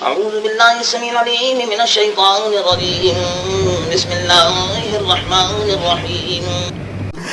أعوذ بالله السميع العليم من الشيطان الرجيم. بسم الله الرحمن الرحيم.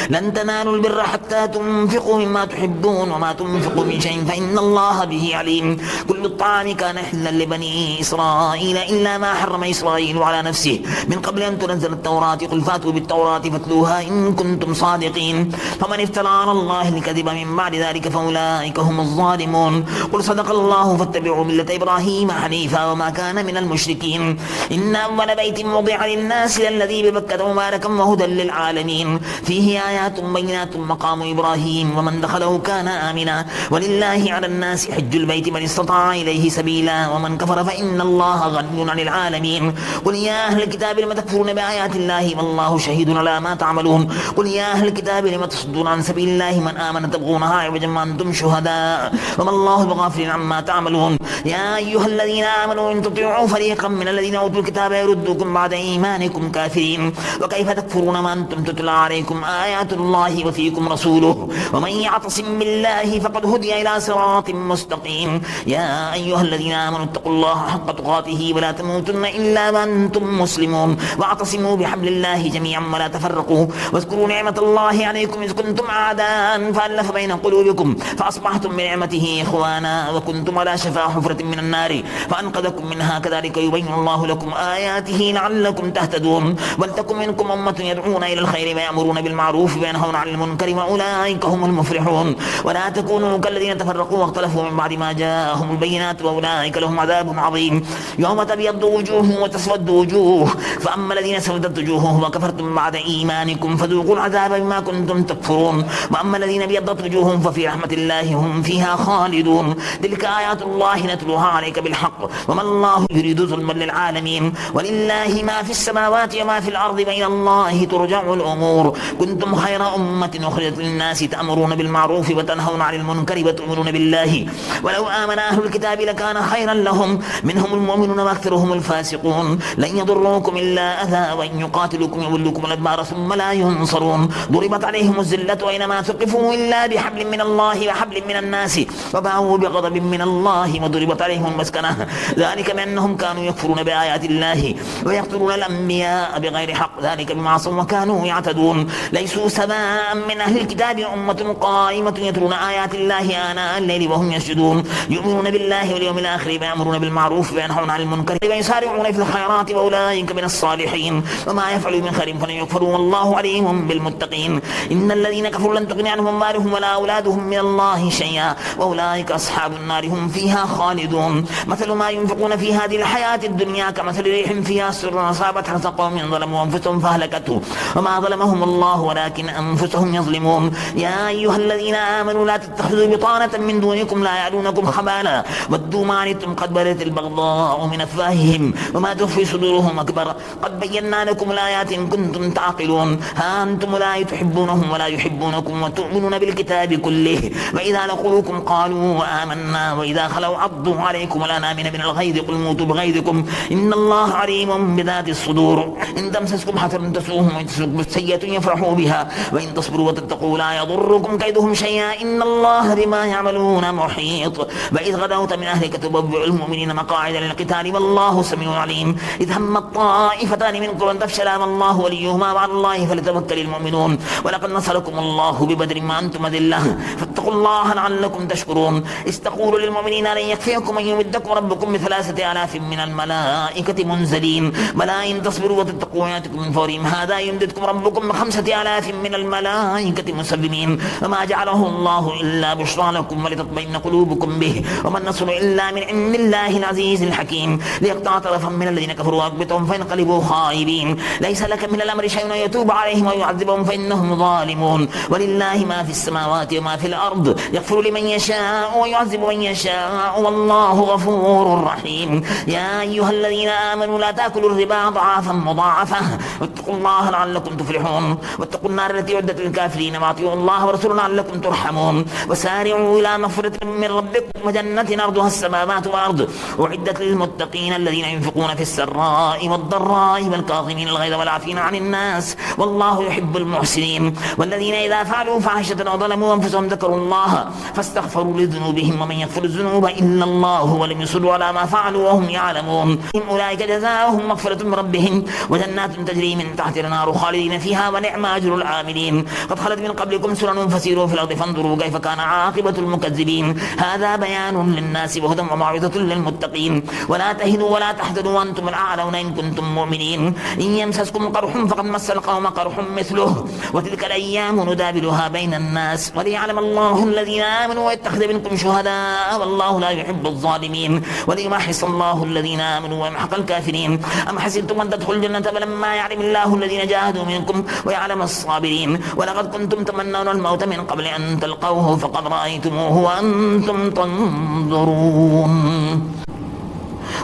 لن تنالوا البر حتى تنفقوا مما تحبون وما تنفقوا من شيء فإن الله به عليم. كل الطعام كان حلا لبني إسرائيل إلا ما حرم إسرائيل على نفسه من قبل أن تنزل التوراة قل فاتوا بالتوراة فاتلوها إن كنتم صادقين. فمن افترى على الله الكذب من بعد ذلك فأولئك هم الظالمون. قل صدق الله فاتبعوا ملة إبراهيم حنيفا وما كان من المشركين. إن أول بيت وضع للناس للذي ببكة مباركا وهدى للعالمين فيه آيات بينات مقام إبراهيم ومن دخله كان آمنا ولله على الناس حج البيت من استطاع إليه سبيلا ومن كفر فإن الله غني عن العالمين. قل يا أهل الكتاب لم تكفرون بآيات الله والله شهيد على ما تعملون. قل يا أهل الكتاب لم تصدون عن سبيل الله من آمن تبغونها عوجا وأنتم شهداء وما الله بغافل عما تعملون. يا أيها الذين آمنوا إن تطيعوا فريقا من الذين أوتوا الكتاب يردوكم بعد إيمانكم كافرين وكيف تكفرون ما أنتم تتلى عليكم آيات الله وفيكم رسوله ومن يعتصم بالله فقد هدي إلى صراط مستقيم. يا أيها الذين آمنوا اتقوا الله حق تقاته ولا تموتن إلا وأنتم مسلمون واعتصموا بحبل الله جميعا ولا تفرقوا واذكروا نعمة الله عليكم إذ كنتم أعداء فألف بين قلوبكم فأصبحتم بنعمته إخوانا وكنتم على شفا حفرة من النار فأنقذكم منها كذلك يبين الله لكم آياته لعلكم تهتدون. ولتكن منكم أمة يدعون إلى الخير ويأمرون بالمعروف وينهون عن المنكر وأولئك هم المفلحون. ولا تكونوا كالذين تفرقوا واختلفوا من بعد ما جاءهم البينات وأولئك لهم عذاب عظيم. يوم تبيض وجوه وتسود وجوه فأما الذين سودت وجوههم وكفرتم بعد إيمانكم فذوقوا العذاب بما كنتم تكفرون وأما الذين ابيضت وجوههم ففي رحمة الله هم فيها خالدون. تلك آيات الله نتلوها عليك بالحق وما الله يريد ظلما للعالمين. ولله ما في السماوات وما في الأرض وإلى الله ترجع الأمور. كنتم خير أمة أخرجت للناس تأمرون بالمعروف وتنهون عن المنكر وتؤمنون بالله ولو آمن أهل الكتاب لكان خيرا لهم منهم المؤمنون وأكثرهم الفاسقون. لن يضروكم إلا أذى وإن يقاتلوكم يولوكم الأدبار ثم لا ينصرون. ضربت عليهم الذلة أينما ثقفوا إلا بحبل من الله وحبل من الناس وباءوا بغضب من الله وضربت عليهم المسكنة ذلك بأنهم كانوا يكفرون بآيات الله ويقتلون الأنبياء بغير حق ذلك بما عصوا وكانوا يعتدون. ليسوا سواء من أهل الكتاب أمة قائمة يتلون آيات الله آناء الليل وهم يسجدون يؤمنون بالله واليوم الآخر ويأمرون بالمعروف وينهون عن المنكر ويسارعون في الخيرات وأولئك من الصالحين وما يفعلوا من خير فلن يكفروا والله عليم بالمتقين. إن الذين كفروا لن تغني عنهم أموالهم ولا أولادهم من الله شيئا وأولئك أصحاب النار هم فيها خالدون. مثل ما ينفقون في هذه الحياة الدنيا كمثل ريح فيها سر أصابت حرث قوم ظلموا أنفسهم فأهلكته وما ظلمهم الله ولكن أنفسهم يظلمون. يا أيها الذين آمنوا لا تتخذوا بطانة من دونكم لا يعلونكم خبالا ودوا ما عنتم قد بدت البغضاء من أفواههم وما تخفي صدورهم أكبر قد بينا لكم الآيات إن كنتم تعقلون. ها أنتم لا تحبونهم ولا يحبونكم وتؤمنون بالكتاب كله وإذا لقوكم قالوا آمنا وإذا خلوا عضوا عليكم الأنامل من الغيظ قل موتوا بغيظكم إن الله عليم بذات الصدور. إن تمسسكم حسنة تسؤهم وإن تصبكم سيئة يفرحوا بها وإن تصبروا وتتقوا لا يضركم كيدهم شيئا إن الله بما يعملون محيط. وإذ غدوت من أهلك تبوئ المؤمنين مقاعد للقتال والله سميع عليم. إذ همت طائفتان منكم أن تفشلا والله وليهما وعلى الله فليتوكل المؤمنون. ولقد نصركم الله ببدر ما أنتم أذلة فاتقوا الله لعلكم تشكرون. إذ تقول للمؤمنين لن يكفيكم أن يمدكم ربكم ب3,000 من الملائكة منزلين بلى إن تصبروا وتتقوا ويأتكم من فورهم هذا يمددكم ربكم ب5,000 من الملائكة مسلمين وما جعله الله إلا بشرى لكم ولتطمئن قلوبكم به وما النصر إلا من عند الله العزيز الحكيم. ليقطع طرفا من الذين كفروا ويكبتهم فينقلبوا خائبين. ليس لك من الأمر شيء يتوب عليهم ويعذبهم فإنهم ظالمون. ولله ما في السماوات وما في الأرض يغفر لمن يشاء ويعذب من يشاء والله غفور رحيم. يا أيها الذين آمنوا لا تأكلوا الربا ضعافا مضاعفا واتقوا الله لعلكم تفلحون. واتقوا النار التي أعدت للكافرين وأطيعوا الله ورسوله لعلكم ترحمون وسارعوا إلى مغفرة من ربكم وجنة أرضها السماوات والأرض أعدت للمتقين الذين ينفقون في السراء والضراء والكاظمين الغيظ والعافين عن الناس والله يحب المحسنين والذين إذا فعلوا فاحشة أو ظلموا أنفسهم ذكروا الله فاستغفروا لذنوبهم ومن يغفر الذنوب إلا الله ولم يصروا على ما فعلوا وهم يعلمون أولئك جزاؤهم مغفرة من ربهم وجنات تجري من تحت الأنهار خالدين فيها ونعم أجر العاملين قد خلت من قبلكم سنن فسيروا في الأرض فانظروا كيف كان عاقبة المكذبين هذا بيان للناس وهدى وموعظة للمتقين ولا تهنوا ولا تحزنوا وأنتم الأعلون إن كنتم مؤمنين إن يمسسكم قرح فقد مس القوم قرح مثله وتلك الأيام ندابلها بين الناس وليعلم الله الذين آمنوا ويتخذ منكم شهداء والله لا يحب الظالمين وليمحص الله الذين آمنوا ويمحق الكافرين أم حسبتم أن تدخلوا الجنة فلما يعلم الله الذين جاهدوا منكم ويعلم الصابرين ولقد كنتم تمنون الموت من قبل أن تلقوه فقد رأيتموه وأنتم تنظرون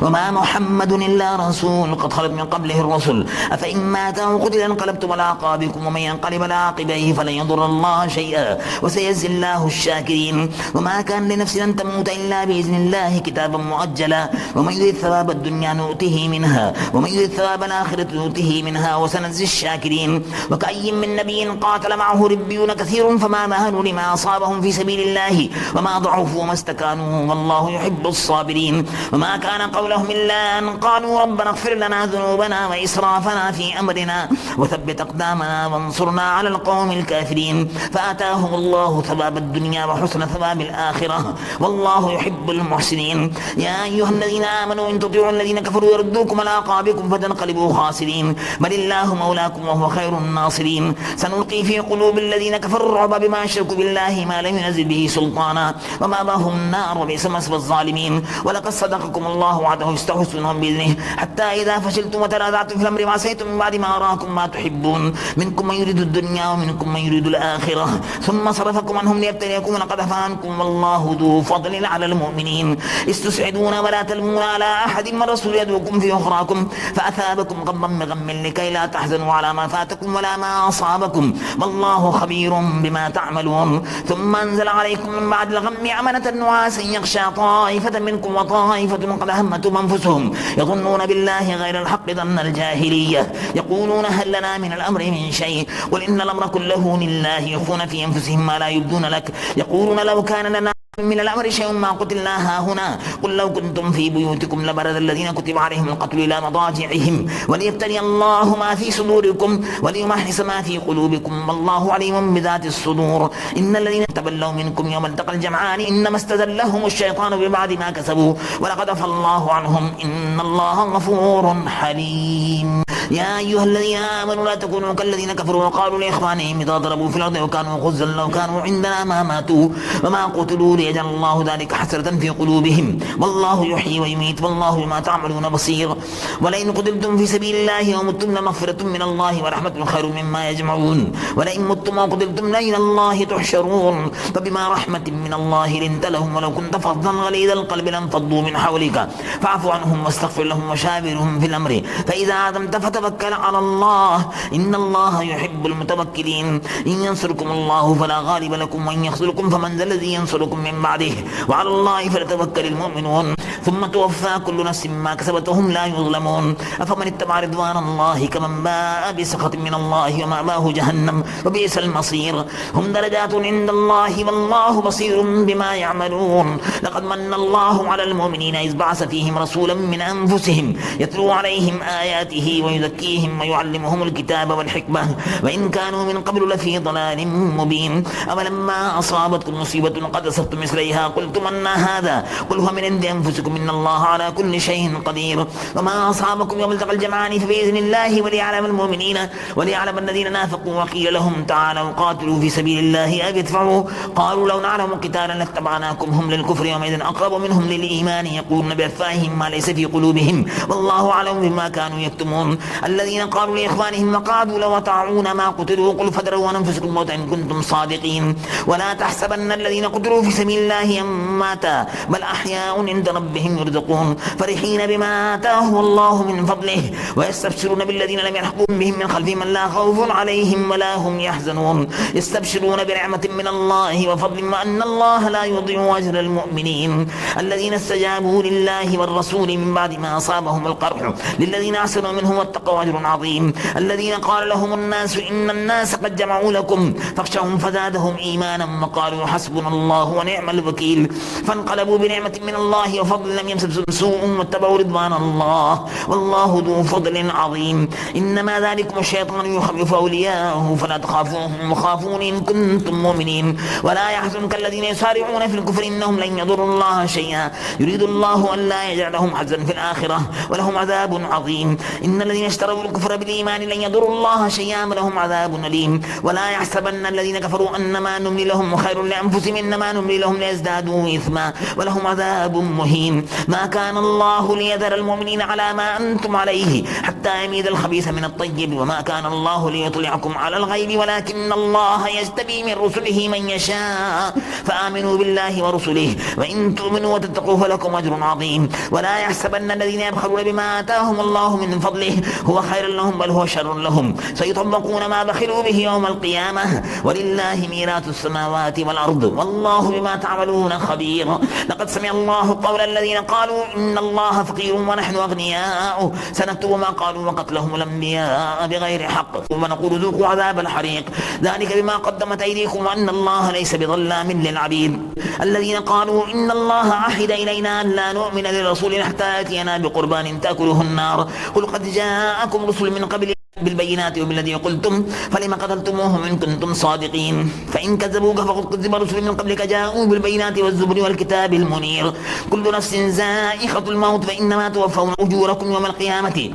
وما محمد إلا رسول قد خلت من قبله الرسل أفإن مات أو قتل انقلبتم على أعقابكم ومن ينقلب على عقبيه فلن يضر الله شيئا وسيجزي الله الشاكرين وما كان لنفس أن تموت إلا بإذن الله كتابا مؤجلا ومن يريد ثواب الدنيا نؤته منها ومن يريد ثواب الآخرة نؤته منها وسنجزي الشاكرين وكأي من نبي قاتل معه ربيون كثير فما مهنوا لما أصابهم في سبيل الله وما ضعفوا وما استكانوا والله يحب الصابرين وما كان قولهم إلا أن قالوا ربنا اغفر لنا ذنوبنا وإسرافنا في أمرنا وثبت أقدامنا وانصرنا على القوم الكافرين فآتاهم الله ثواب الدنيا وحسن ثواب الآخرة والله يحب المحسنين يا أيها الذين آمنوا إن تطيعوا الذين كفروا يردوكم على أعقابكم فتنقلبوا خاسرين بل الله مولاكم وهو خير الناصرين سنلقي في قلوب الذين كفروا الرعب بما أشركوا بالله ما لم ينزل به سلطانا ومأواهم النار وبئس مثوى الظالمين ولقد صدقكم الله وعده يستحسنهم بإذنه حتى إذا فشلتم وتنازعتم في الأمر وعصيتم من بعد ما أراكم ما تحبون منكم من يريد الدنيا ومنكم من يريد الآخرة ثم صرفكم عنهم ليبتليكم ولقد عفا عنكم والله ذو فضل على المؤمنين استسعدون ولا تلمون على أحد من رسول يدعوكم في أخراكم فأثابكم غما بغم لكي لا تحزنوا على ما فاتكم ولا ما أصابكم والله خبير بما تعملون ثم أنزل عليكم من بعد الغم أمنة نعاسا يغشى طائفة منكم وطائفة قد همتهم أنفسهم يظنون بالله غير الحق ظن الجاهلية يقولون هل لنا من الأمر من شيء قل إن الأمر كله لله يخفون في أنفسهم ما لا يبدون لك يقولون لو كان لنا من الأمر شيء ما قتلنا هنا قل لو كنتم في بيوتكم لبرز الذين كتب عليهم القتل إلى مضاجعهم وليبتلي الله ما في صدوركم وليمحص ما في قلوبكم والله عليم بذات الصدور إن الذين تولوا منكم يوم التقى الجمعان إنما استزلهم الشيطان ببعد ما كسبوا ولقد عفا الله عنهم إن الله غفور حليم يا أيها الذين آمنوا لا تكونوا كالذين كفروا وقالوا لإخوانهم إذا ضربوا في الأرض وكانوا غزا لو كانوا عندنا ما ماتوا وما قتلوا ليجعل الله ذلك حسرة في قلوبهم والله يحيي ويميت والله بما تعملون بصير ولئن قتلتم في سبيل الله ومتم لمغفرة من الله ورحمة خير مما يجمعون ولئن متم وقتلتم إلى الله تحشرون فبما رحمة من الله لنت لهم ولو كنت فظا غليظ القلب لانفضوا من حولك فاعف عنهم واستغفر لهم وشاورهم في الأمر فإذا عزمت فتوكل على الله إن الله يحب المتوكلين إن ينصركم الله فلا غالب لكم وإن يخذلكم فمن ذا الذي ينصركم من بعده وعلى الله فليتوكل المؤمنون ثم توفى كل نفس ما كسبت وهم لا يظلمون أفمن اتبع رضوان الله كمن باء بسخط من الله ومأواه جهنم وبئس المصير هم درجات عند الله والله بصير بما يعملون لقد من الله على المؤمنين إذ بعث فيهم رسولا من أنفسهم يتلو عليهم آياته ويزكيهم ويعلمهم الكتاب والحكمة وإن كانوا من قبل لفي ضلال مبين أولما أصابتكم مصيبة قد أصبتم مثليها قلتم أن هذا قل هو من عند أنفسكم إن الله على كل شيء قدير وما أصابكم يوم التقى الجمعان فبإذن الله وليعلم المؤمنين وليعلم الذين نافقوا وقيل لهم تعالوا قاتلوا في سبيل الله أو ادفعوا قالوا لو نعلم قتالا لاتبعناكم هم للكفر يومئذ أقرب منهم للإيمان يقولون بأفواههم ما ليس في قلوبهم والله أعلم بما كانوا يكتمون الذين قالوا لإخوانهم وقعدوا لو أطاعونا ما قتلوا قل فادروا عن أنفسكم الموت إن كنتم صادقين ولا تحسبن الذين قتلوا في سبيل الله أمواتا بل أحياء عند ربهم يرزقون فرحين بما آتاهم الله من فضله ويستبشرون بالذين لم يلحقوا بهم من خلفهم لا خوف عليهم ولا هم يحزنون يستبشرون بنعمة من الله وفضل وأن الله لا يضيع أجر المؤمنين الذين استجابوا لله والرسول من بعد ما أصابهم القرح للذين أحسنوا منهم واتقوا أجر عظيم الذين قال لهم الناس إن الناس قد جمعوا لكم فاخشوهم فزادهم إيمانا وقالوا حسبنا الله ونعم الوكيل فانقلبوا بنعمة من الله وفضل لم يمسسهم سوء واتبعوا رضوان الله والله ذو فضل عظيم إنما ذلكم الشيطان يخوف أولياءه فلا تخافوهم وخافون إن كنتم مؤمنين ولا يحزنك الذين يسارعون في الكفر إنهم لن يضروا الله شيئا يريد الله أن لا يجعل لهم حزنا في الآخرة ولهم عذاب عظيم إن الذين اشتروا الكفر بالإيمان لن يضروا الله شيئا ولهم عذاب أليم ولا يحسبن الذين كفروا أنما نملي لهم خير لأنفسهم إنما نملي لهم ليزدادوا إثما ولهم عذاب مهين ما كان الله ليذر المؤمنين على ما أنتم عليه حتى يميز الخبيث من الطيب وما كان الله ليطلعكم على الغيب ولكن الله يجتبي من رسله من يشاء فآمنوا بالله ورسله وإن تؤمنوا وتتقوا فلكم أجر عظيم ولا يحسبن الذين يبخلون بما آتاهم الله من فضله هو خير لهم بل هو شر لهم سيطبقون ما بخلوا به يوم القيامة ولله ميراث السماوات والأرض والله بما تعملون خبير لقد سمع الله قول الذين قالوا إن الله فقير ونحن أغنياء سنكتب ما قالوا وقتلهم الأنبياء بغير حق ونقول ذوقوا عذاب الحريق ذلك بما قدمت أيديكم وأن الله ليس بظلام للعبيد الذين قالوا إن الله عهد إلينا أن لا نؤمن لرسول حتى يأتينا بقربان تأكله النار قل قد جاءكم رسل من قبل بالبينات وبالذي قلتم فلم قتلتموهم إن كنتم صادقين فإن كذبوك فقد كذب رسل من قبلك جاءوا بالبينات والزبر والكتاب المنير كل نفس زائقة الموت فإنما توفون أجوركم يوم القيامة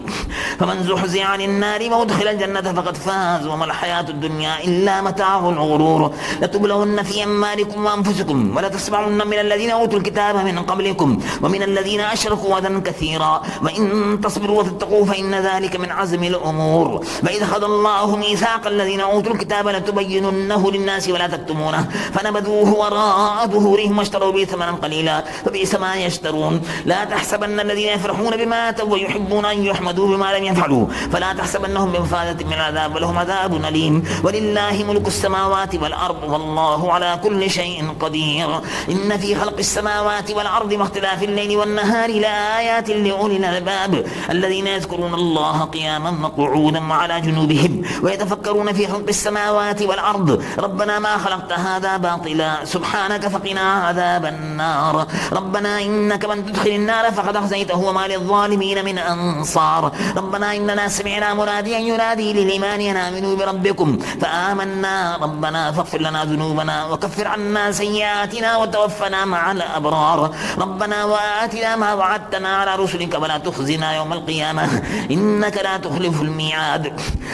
فمن زحزح عن النار وأدخل الجنة فقد فاز وما الحياة الدنيا إلا متاع الغرور لتبلون في أموالكم وأنفسكم ولتسمعن من الذين أوتوا الكتاب من قبلكم ومن الذين أشركوا أذى كثيرا وإن تصبروا وتتقوا فإن ذلك من عزم الأمور وإذ أخذ الله ميثاق الذين أوتوا الكتاب لتبيننه للناس ولا تكتمونه فنبذوه وراء ظهورهم واشتروا به ثمنا قليلا فبئس ما يشترون لا تحسبن الذين يفرحون بما أتوا ويحبون أن يحمدوا بما لم يفعلوا فلا تحسبنهم بمفازة من العذاب ولهم عذاب أليم ولله ملك السماوات والأرض والله على كل شيء قدير إن في خلق السماوات والأرض واختلاف الليل والنهار لآيات لأولي الألباب الذين يذكرون الله قياما وقعودا وعلى جنوبهم ويتفكرون في خلق السماوات والأرض ربنا ما خلقت هذا باطلا سبحانك فقنا عذاب النار ربنا إنك من تدخل النار فقد أخزيته وما للظالمين من أنصار ربنا إننا سمعنا مناديا ينادي للإيمان أن آمنوا بربكم فآمنا ربنا فاغفر لنا ذنوبنا وكفر عنا سيئاتنا وتوفنا مع الأبرار ربنا وآتنا ما وعدتنا على رسلك ولا تخزنا يوم القيامة إنك لا تخلف الميعاد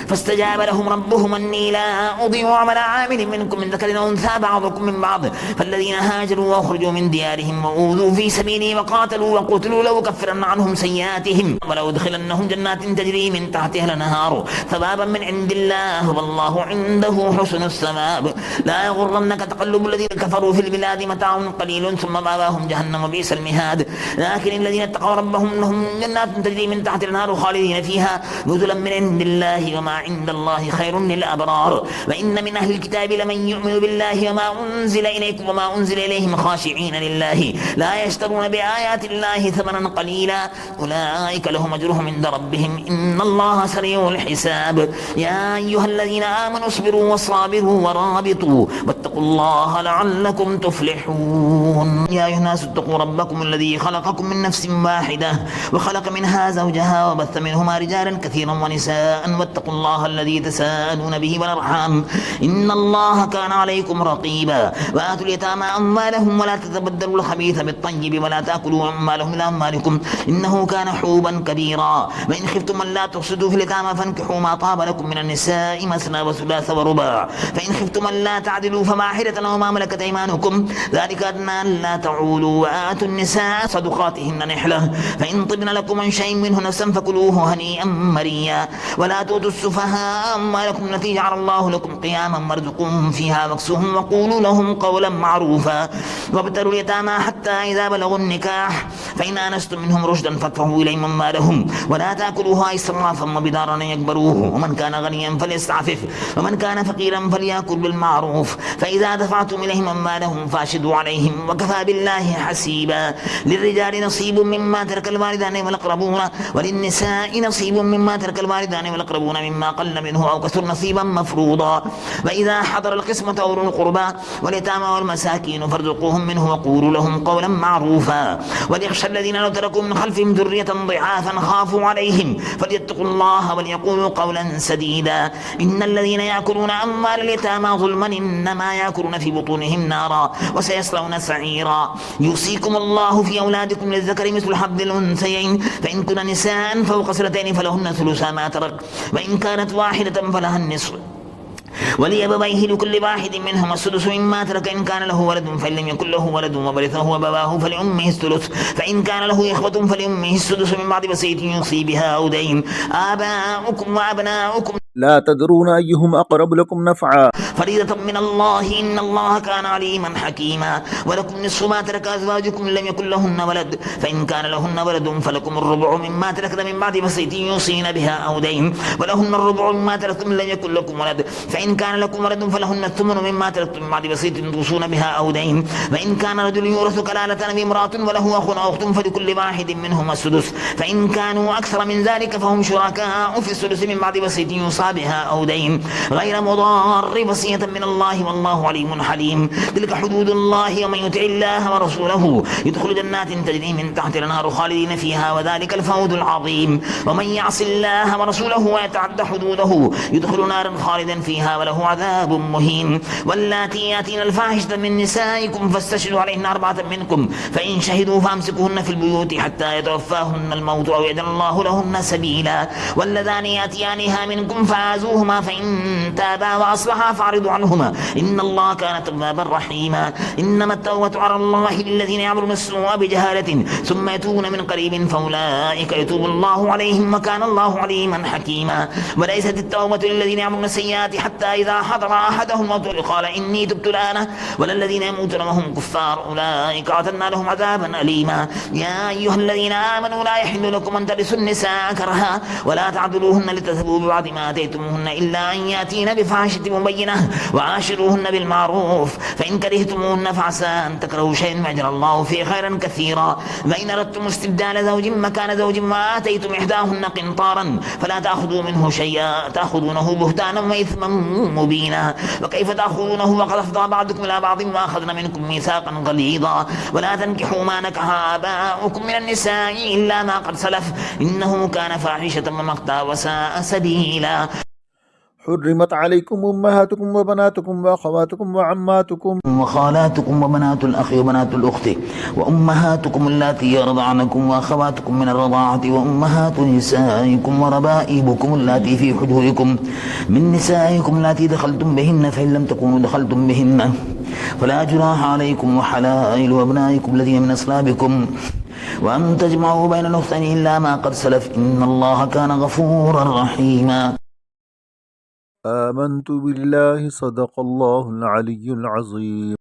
فاستجاب لهم ربهم أني لا أضيع عمل عامل منكم من ذكر أو أنثى بعضكم من بعض فالذين هاجروا وأخرجوا من ديارهم وأوذوا في سبيلي وقاتلوا وقتلوا لأكفرن عنهم سيئاتهم ولأدخلنهم جنات تجري من تحتها الأنهار ثوابا من عند الله والله عنده حسن الثواب لا يغرنك تقلب الذين كفروا في البلاد متاع قليل ثم مأواهم جهنم وبئس المهاد لكن الذين اتقوا ربهم لهم جنات تجري من تحت الأنهار خالدين فيها نزلا من عند الله وما عند الله خير للأبرار وإن من أهل الكتاب لمن يؤمن بالله وما أنزل إليكم وما أنزل إليهم خاشعين لله لا يشترون بآيات الله ثمنا قليلا أولئك لهم أجرهم عند ربهم إن الله سريع الحساب يا أيها الذين آمنوا اصبروا وصابروا ورابطوا واتقوا الله لعلكم تفلحون يا أيها الناس اتقوا ربكم الذي خلقكم من نفس واحدة وخلق منها زوجها وبث منهما رجالا كثيرا ونساء نساء واتقوا الله الذي تساءلون به والأرحام إن الله كان عليكم رقيبا وآتوا اليتامى أموالهم ولا تتبدلوا الخبيث بالطيب ولا تأكلوا أموالهم إلى أموالكم إنه كان حوبا كبيرا وإن خفتم ألا تقسطوا في اليتامى فانكحوا ما طاب لكم من النساء مثنى وثلاث ورباع فإن خفتم ألا تعدلوا فواحدة أو ما ملكت أيمانكم ذلك أدنى ألا تعولوا وآتوا النساء صدقاتهن نحلة فإن طبن لكم عن شيء منه نفسا فكلوه هنيئا مريا ولا تؤتوا السفهاء أموالكم التي جعل الله لكم قياما وارزقوهم فيها واكسوهم وقولوا لهم قولا معروفا وابتلوا اليتامى حتى إذا بلغوا النكاح فإن آنستم منهم رشدا فادفعوا إليهم أموالهم ولا تأكلوها إسرافا وبدارا أن يكبروه ومن كان غنيا فليستعفف ومن كان فقيرا فليأكل بالمعروف فإذا دفعتم إليهم أموالهم فاشهدوا عليهم وكفى بالله حسيبا للرجال نصيب مما ترك الوالدان والأقربون وللنساء نصيب مما ترك الوالدان والأقربون مما قل منه أو كثر نصيبا مفروضا وإذا حضر القسمة أولو القربى واليتامى والمساكين فارزقوهم منه وقولوا لهم قولا معروفا وليخشى الذين لو تركوا من خلفهم ذرية ضعافا خافوا عليهم فليتقوا الله وليقولوا قولا سديدا إن الذين يأكلون أموال اليتامى ظلما إنما يأكلون في بطونهم نارا وسيصلون سعيرا يوصيكم الله في أولادكم للذكر مثل حظ الأنثيين فإن كن نساء فوق اثنتين فلهن ثلثا ما ترك وإن كانت واحدة فلها النصف ولأبويه لكل واحد منهما السدس مما ترك إن كان له ولد فإن لم يكن له ولد وورثه أبواه فلأمه الثلث فإن كان له إخوة فلأمه السدس من بعد وصية يوصي بها أو دين آباؤكم وأبناؤكم لا تدرون أيهم أقرب لكم نفعا فريضة من الله إن الله كان عليما حكيما ولكم نصف ما ترك أزواجكم إن لم يكن لهن ولد فإن كان لهن ولد فلكم الربع مما تركن من بعد وصية يوصين بها أو دين ولهن الربع مما تركتم إن لم يكن لكم ولد فإن كان لكم ولد فلهن الثمن مما تركتم من بعد وصية توصون بها أو دين وإن كان رجل يورث كلالة بامرأة وله أخ أو أخت فلكل واحد منهما السدس فإن كانوا أكثر من ذلك فهم شركاء في السدس من بعد وصية يوصى بها أو دين غير مضار وصية من الله والله عليم حليم تلك حدود الله ومن يطع الله ورسوله يدخل جنات تجري من تحت الأنهار خالدين فيها وذلك الفوز العظيم ومن يعص الله ورسوله ويتعد حدوده يدخل نارا خالدا فيها وله عذاب مهين واللاتي ياتين الفاحشة من نسائكم فاستشهدوا عليهن أربعة منكم فإن شهدوا فامسكوهن في البيوت حتى يتوفاهن الموت أو يجعل الله لهن سبيلا واللذان ياتيانها منكم فعازوهما فإن تابا وأصلحا فاعرضوا عنهما إن الله كان توابا رحيما إنما التوبة على الله للذين يعملون السوء بجهالة ثم يتوبون من قريب فأولئك يتوب الله عليهم وكان الله عليما حكيما وليست التوبة للذين يعملون السيئات حتى إذا حضر أحدهم الموت قال إني تبت الآن ولا الذين يموتون وهم كفار أولئك أعتدنا لهم عذابا أليما يا أيها الذين آمنوا لا يحل لكم أن ترثوا النساء كرها ولا تعضلوهن لتذهبوا ببعض ما آتيتموهن إلا أن يأتين بفاحشة مبينة وعاشروهن بالمعروف فإن كرهتموهن فعسى أن تكرهوا شيئا ويجعل الله فيه خيرا كثيرا وإن أردتم استبدال زوج مكان زوج وآتيتم إحداهن قنطارا فلا تأخذوا منه شيئا تأخذونه بهتانا وإثما مبينا وكيف تأخذونه وقد أفضى بعضكم إلى بعض وأخذن منكم ميثاقا غليظا ولا تنكحوا ما نكح آباؤكم من النساء إلا ما قد سلف إنه كان فاحشة ومقتا وساء سبيلا حرمت عليكم أمهاتكم وبناتكم وأخواتكم وعماتكم وخالاتكم وبنات الأخ وبنات الأخت وأمهاتكم اللاتي يرضعنكم وأخواتكم من الرضاعة وأمهات نسائكم وربائبكم اللاتي في حجوركم من نسائكم اللاتي دخلتم بهن فإن لم تكونوا دخلتم بهن فلا جناح عليكم وحلائل أبنائكم الذين من أصلابكم وأن تجمعوا بين الأختين إلا ما قد سلف إن الله كان غفورا رحيما آمنت بالله صدق الله العلي العظيم